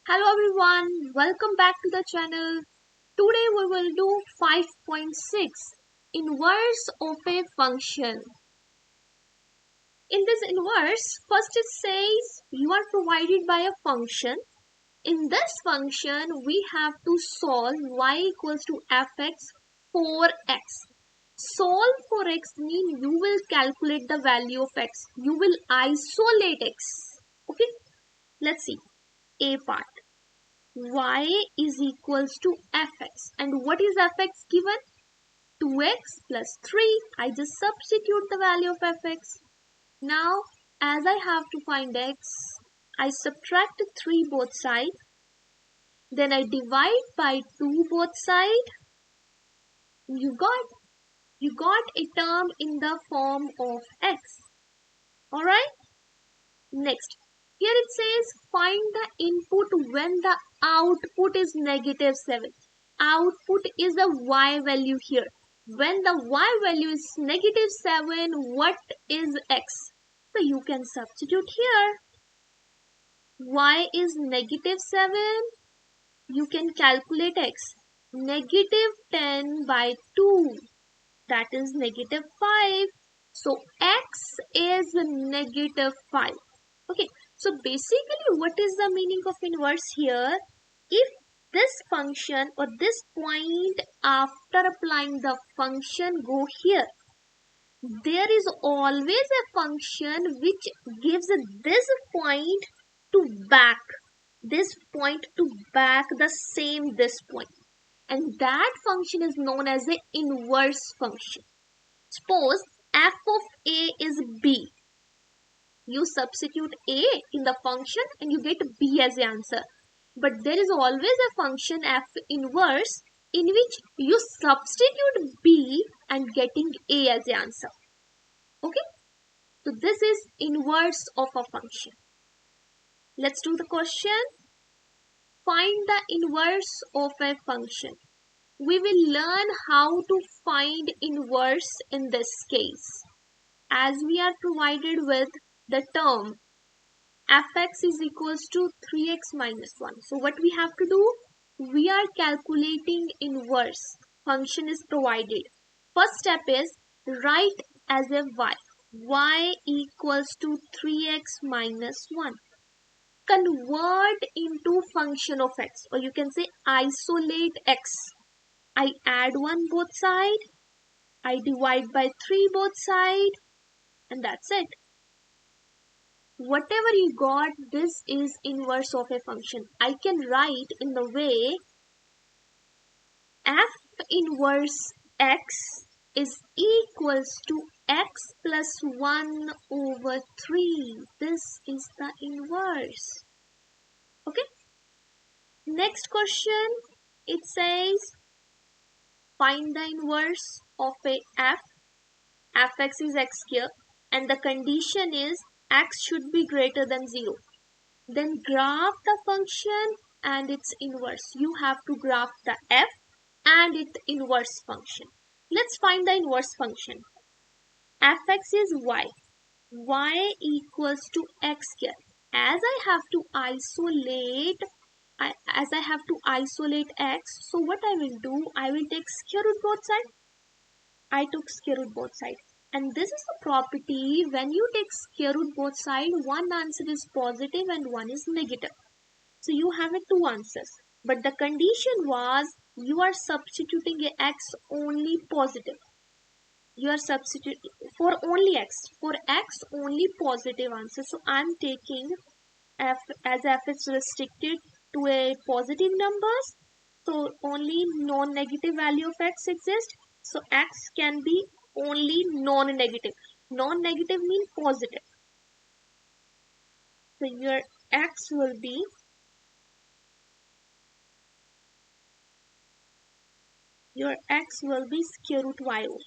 Hello everyone, welcome back to the channel. Today we will do 5.6 inverse of a function. In this inverse, first it says you are provided by a function. In this function, we have to solve y equals to fx for x. Solve for x means you will calculate the value of x. You will isolate x. Okay, let's see. A part. Y is equals to fx, and what is fx given? 2x plus 3. I just substitute the value of fx. Now as I have to find x, I subtract 3 both sides, then I divide by 2 both sides. You got a term in the form of x. Alright, next here it says find the input when the output is negative 7. Output is the y value here. When the y value is negative 7, what is x? So you can substitute here. Y is negative 7. You can calculate x. Negative 10 by 2. That is negative 5. So x is negative 5. Okay. So basically what is the meaning of inverse here? If this function or this point after applying the function go here, there is always a function which gives this point to back. This point to back the same this point. And that function is known as the inverse function. Suppose f of a is b. You substitute a in the function and you get b as the answer. But there is always a function f inverse in which you substitute b and getting a as the answer. Okay? So this is inverse of a function. Let's do the question. Find the inverse of a function. We will learn how to find inverse in this case. As we are provided with the term fx is equals to 3x minus 1. So what we have to do? We are calculating inverse. Function is provided. First step is write as a y. Y equals to 3x minus 1. Convert into function of x, or you can say isolate x. I add 1 both side. I divide by 3 both side. And that's it. Whatever you got, this is inverse of a function. I can write in the way f inverse x is equals to x plus 1 over 3. This is the inverse. Okay. Next question. It says find the inverse of a f. Fx is x here. And the condition is x should be greater than 0. Then graph the function and its inverse. You have to graph the f and its inverse function. Let's find the inverse function. Fx is y. Y equals to x here. As I have to isolate x, so what I will do, I will take square root both sides. I took square root both sides. And this is the property, when you take square root both sides, one answer is positive and one is negative. So you have two answers. But the condition was you are substituting a x only positive. You are substituting for only x. For x only positive answer. So I am taking f as f is restricted to a positive numbers. So only non-negative value of x exists. So x can be only non-negative. Non-negative means positive. So your x will be square root y over.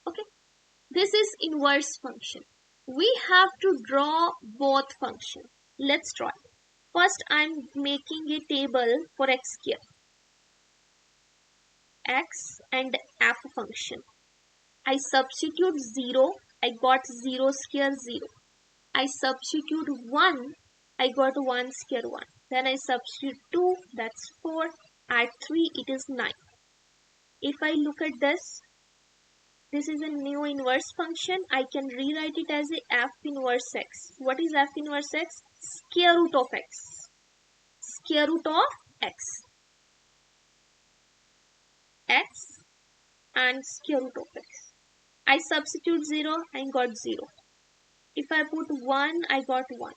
Okay. This is inverse function. We have to draw both functions. Let's draw it. First I am making a table for x here. X and f function. I substitute 0. I got 0 square 0. I substitute 1. I got 1 square 1. Then I substitute 2, that's 4. Add 3, it is 9. If I look at this is a new inverse function. I can rewrite it as a f inverse x. What is f inverse x? Square root of x. Square root of x. X and square root of x. I substitute 0, I got 0. If I put 1, I got 1.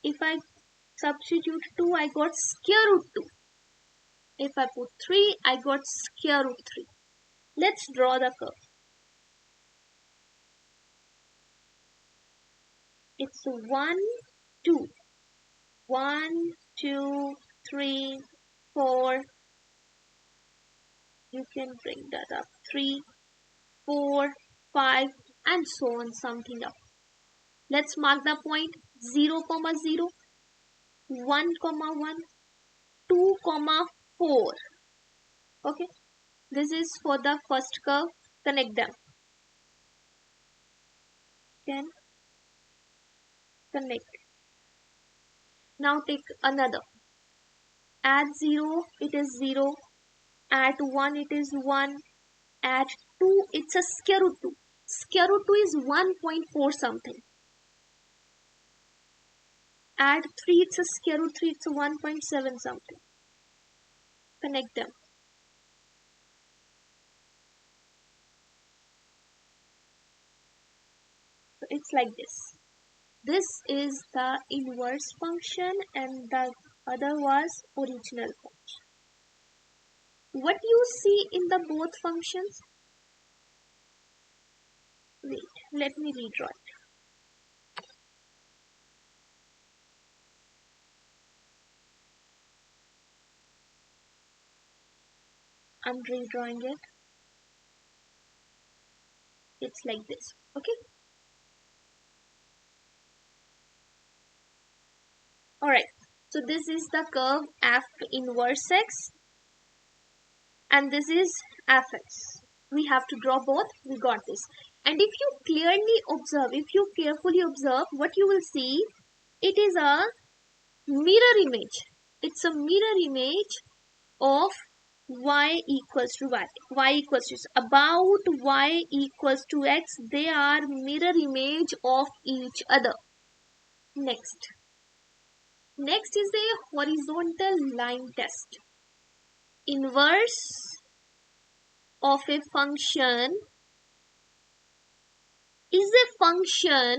If I substitute 2, I got square root 2. If I put 3, I got square root 3. Let's draw the curve. It's 1, 2. 1, 2, 3, 4. You can bring that up. 3, 4, 5, and so on, something up. Let's mark the point 0, 0, 1, 1, 2, 4. Okay, this is for the first curve. Connect them. Then connect. Now take another. Add 0, it is 0. Add 1, it is 1. Add 2, it's a square root 2. Square root 2 is 1.4 something. Add 3, it's a square root 3, it's a 1.7 something. Connect them. So it's like this. This is the inverse function and the other was original function. What you see in the both functions? Wait, let me redraw it. I'm redrawing it. It's like this. Okay. Alright. So this is the curve f inverse x. And this is fx. We have to draw both. We got this. And if you clearly observe, if you carefully observe, what you will see, it is a mirror image. It's a mirror image of y equals to y equals to about y equals to x. They are mirror image of each other. Next is a horizontal line test. Inverse of a function is a function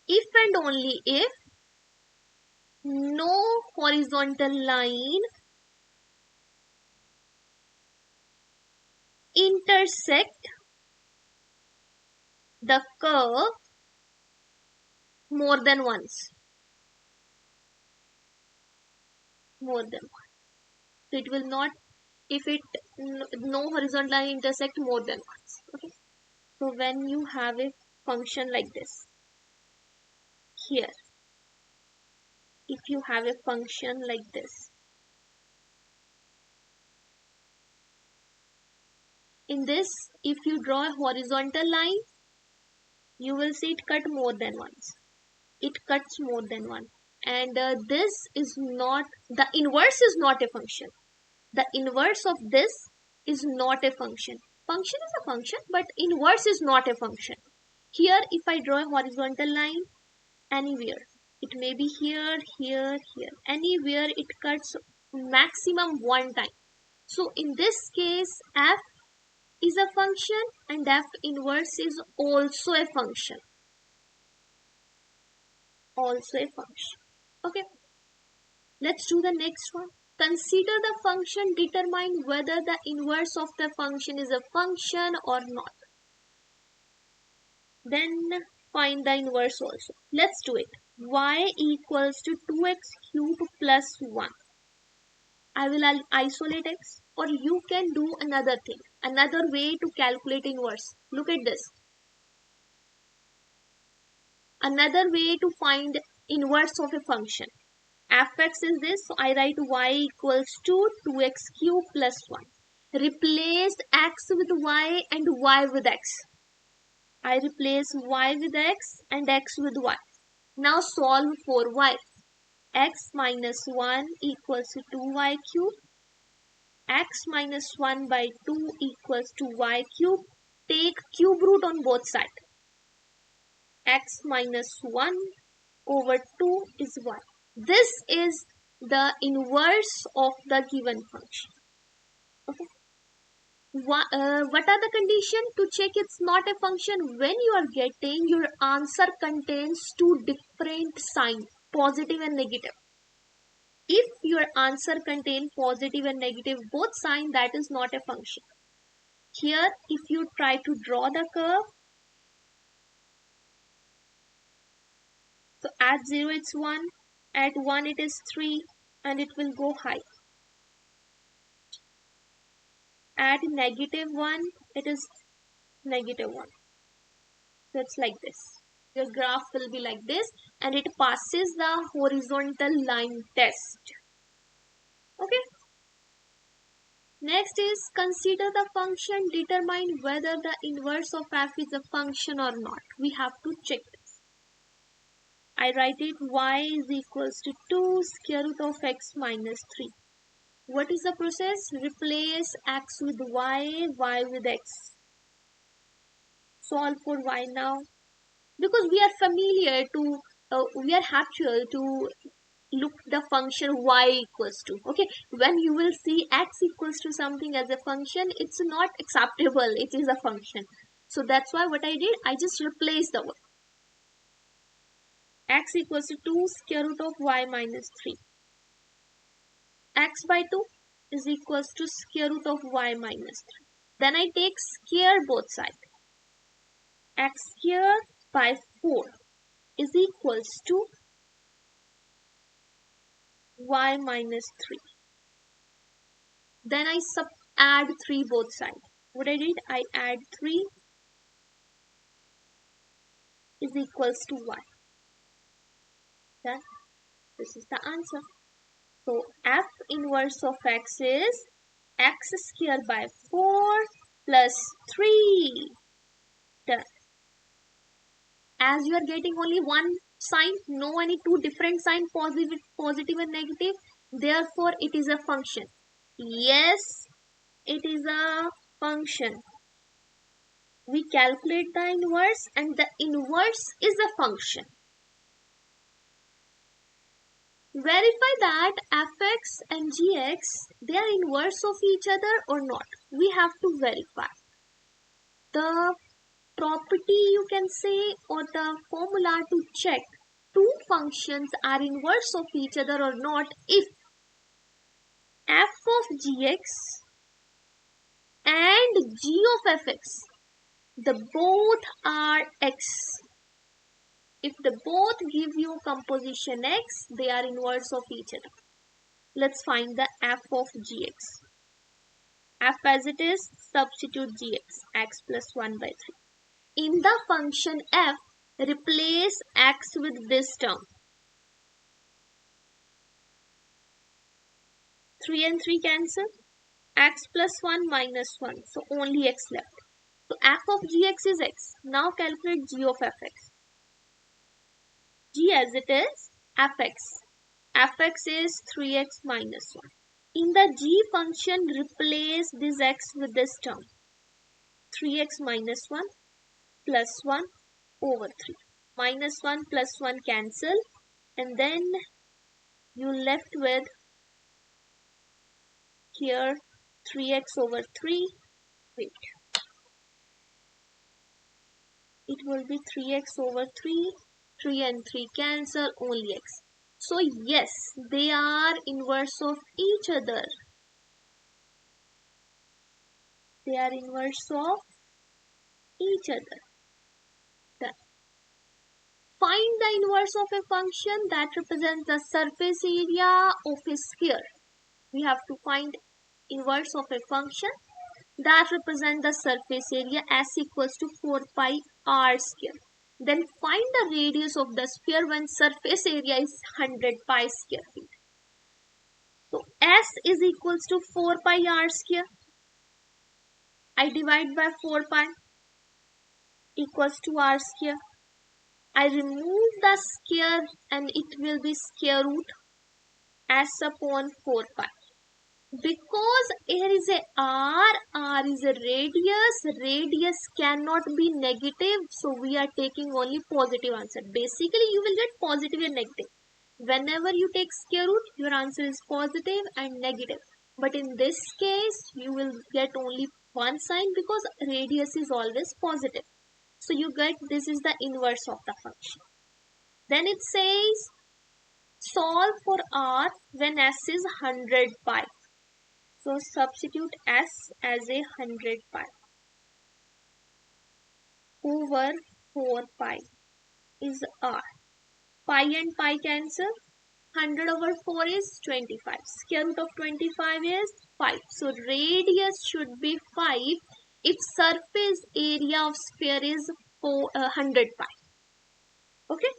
if and only if no horizontal line intersect the curve more than once. More than once. So it will not, if it no horizontal line intersect more than once. Okay. So when you have a function like this, here, if you have a function like this, in this, if you draw a horizontal line, you will see it cut more than once. It cuts more than one. And this is not, the inverse is not a function. The inverse of this is not a function. Function is a function, but inverse is not a function. Here, if I draw a horizontal line, anywhere, it may be here, here, here, anywhere it cuts maximum one time. So in this case, f is a function and f inverse is also a function. Also a function. Okay. Let's do the next one. Consider the function, determine whether the inverse of the function is a function or not. Then find the inverse also. Let's do it. Y equals to 2x cubed plus 1. I will isolate x, or you can do another thing. Another way to calculate inverse. Look at this. Another way to find inverse of a function. Fx is this, so I write y equals to 2x cubed plus 1. Replace x with y and y with x. I replace y with x and x with y. Now solve for y. X minus 1 equals to 2y cube. X minus 1 by 2 equals to y cube. Take cube root on both sides. X minus 1 over 2 is y. This is the inverse of the given function. Okay. What are the conditions to check it's not a function? When you are getting your answer contains two different signs, positive and negative. If your answer contains positive and negative both signs, that is not a function. Here, if you try to draw the curve, so at 0 it's 1, at 1 it is 3, and it will go high. At negative 1, it is negative 1. So it's like this. Your graph will be like this, and it passes the horizontal line test. Okay. Next is consider the function, determine whether the inverse of f is a function or not. We have to check this. I write it y is equals to 2 square root of x minus 3. What is the process? Replace x with y, y with x. Solve for y now. Because we are familiar to, we are habitual to look the function y equals to. Okay, when you will see x equals to something as a function, it's not acceptable. It is a function. So that's why what I did, I just replaced the word. X equals to 2 square root of y minus 3. X by 2 is equals to square root of y minus 3. Then I take square both sides. X square by 4 is equals to y minus 3. Then I add 3 both sides. What I did, I add 3 is equals to y. Then this is the answer. So f inverse of x is x square by 4 plus 3. Done. As you are getting only one sign, no any two different sign, positive and negative, therefore it is a function. Yes, it is a function. We calculate the inverse, and the inverse is a function. Verify that fx and gx, they are inverse of each other or not. We have to verify. The property you can say, or the formula to check two functions are inverse of each other or not, if f of gx and g of fx, the both are x. If the both give you composition x, they are inverse of each other. Let's find the f of gx. F as it is, substitute gx, x plus 1 by 3. In the function f, replace x with this term. 3 and 3 cancel. X plus 1 minus 1. So only x left. So f of gx is x. Now calculate g of fx. G as it is, fx. Fx is 3x minus 1. In the g function, replace this x with this term. 3x minus 1 plus 1 over 3. Minus 1 plus 1 cancel, and then you left with here 3x over 3. Wait. It will be 3x over 3. 3 and 3 cancel, only x. So yes, they are inverse of each other. They are inverse of each other. Done. Find the inverse of a function that represents the surface area of a sphere. We have to find inverse of a function that represents the surface area as equals to 4 pi r square. Then find the radius of the sphere when surface area is 100 pi square feet. So S is equals to 4 pi r square. I divide by 4 pi. equals to r square. I remove the square and it will be square root s upon 4 pi. Because here is a r is a radius cannot be negative, so we are taking only positive answer. Basically, you will get positive and negative. Whenever you take square root, your answer is positive and negative. But in this case, you will get only one sign because radius is always positive. So you get this is the inverse of the function. Then it says solve for r when s is 100 pi. So substitute s as a 100 pi over 4 pi is r. Pi and pi cancel. 100 over 4 is 25. Square root of 25 is 5. So radius should be 5 if surface area of sphere is 100 pi. Okay.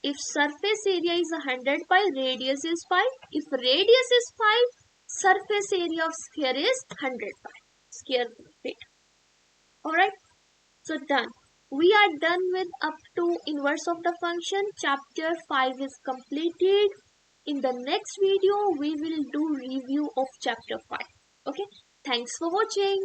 If surface area is 100 pi, radius is 5. If radius is 5, surface area of sphere is 100 pi. Square root. Alright. So done. We are done with up to inverse of the function. Chapter 5 is completed. In the next video, we will do review of chapter 5. Okay. Thanks for watching.